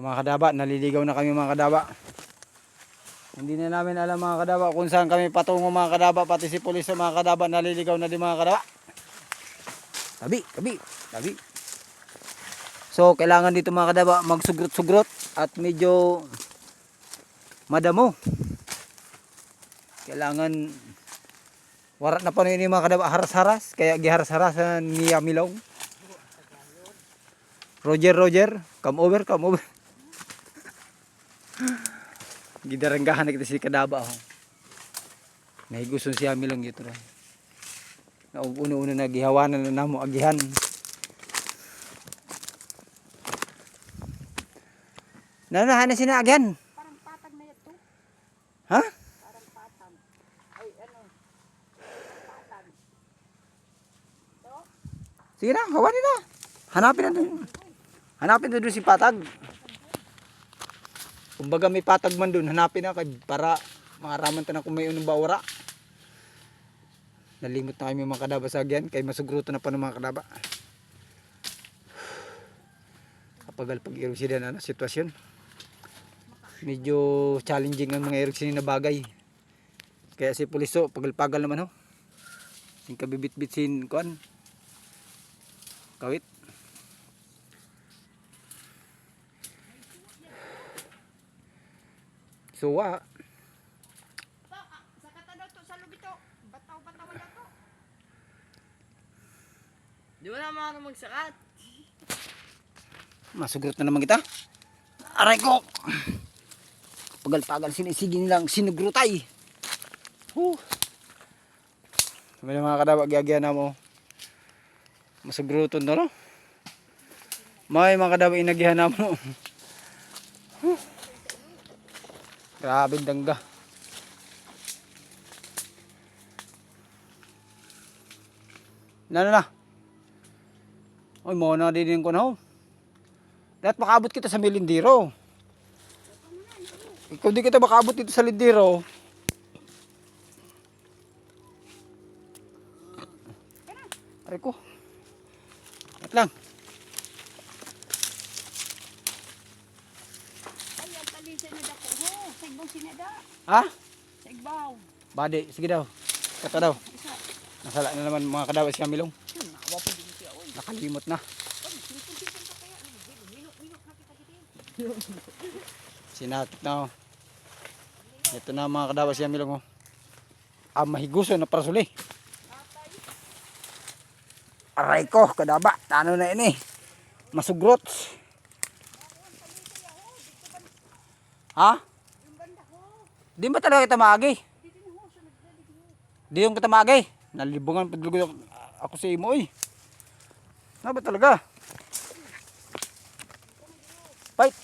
Mga kadaba, naliligaw na kami mga kadaba. Hindi na namin alam mga kadaba kung saan kami patungo mga kadaba. Pati si pulis sa mga kadaba naliligaw na din mga kadaba. Tabi. So kailangan dito mga kadaba magsugrot-sugrot at medyo madamo. Kailangan warat na pa ini mga kadaba haras-haras. Kaya giharas-harasan niya Milong. Roger, come over. Gidaranggahan na kita si kadaba. Oh. Nahiguson siya Milong dito. Na uno-uno na gihawanan na namo agihan. Nanahan na sina agihan. Parang patag na ito. Ha? Parang patag. Ay ano? Patag. So? Sige na, hawanin na. Hanapin na doon si patag. Kumbaga may patag man doon, hanapin na para makaraman ta na kung may unong bawara. Nalimot na kami mga kadaba sa agyan, kay masugruto na pa ng mga kadaba. Kapag pag-erupsyon na sitwasyon. Medyo challenging ang mga erupsyon na bagay. Kaya si puliso, pagal-pagal naman ho. Yung kabibit-bit sin kuan. Kawit. Suwa. Sa katadaw to sa lubito. Bataw-bataw na to. Di mo na mga magsakat. Masugrot na naman kita. Aray ko. Pagal-pagal sinisigi nilang sinugrutay. May mga kadaba gyagya na mo. Masugruton na no. May mga kadaba inagihan na mo. Grabe dangga. Na. Oy mo na din ko na ho. Dapat makaabot kita sa Milindiro. Ikaw di kita makaabot dito sa Lindiro. Aray ko. At lang. Ay, ang talisan na dako. Sigbaw sinada. Ha? Sigbaw. Bade, sige daw. Kata daw. Isa. Nasala na naman mga kadawa si Kamilong. Nawa po din siya. Nakalimot na. Simpon-simpon ka kaya. Minok na kita. Sinatik na. Ito na mga kadawa si Kamilong. Ang mahiguso na parasuli. Aray ko, kadaba. Tano na ini. Masugrot. Ha? Di ba talaga kita maagi? Di yung kita maagi. Nalibungan padulog ako sa imo eh. Na ba talaga? Fight.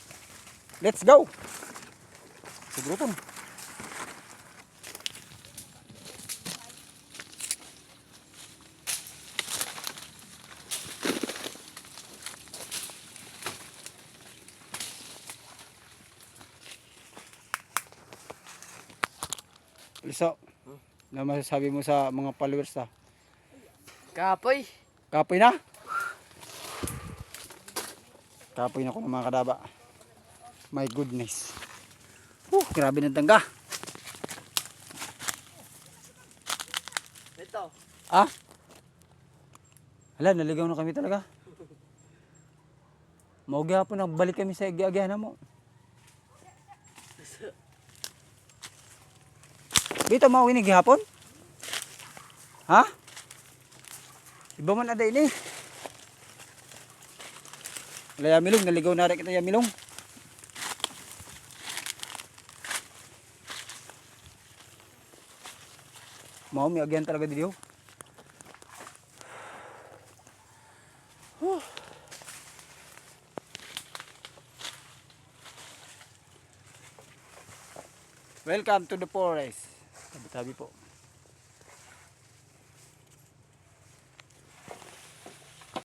Let's go. Sugroton. Liso, na masasabi mo sa mga followers ta? Kapoy. Kapoy na? Kapoy na ko ng mga kadaba. My goodness. Grabe ng tangga. Ito. Ah? Hala, naligaw na kami talaga. Maugi hapon, nagbalik kami sa agihan mo. Dito mauwi ni gihapon? Ha? Iba man ada ini. Wala Yamilong, naligaw na rin kita Yamilong. Mau may agyan talaga dito. Welcome to the forest. Tabi-tabi po.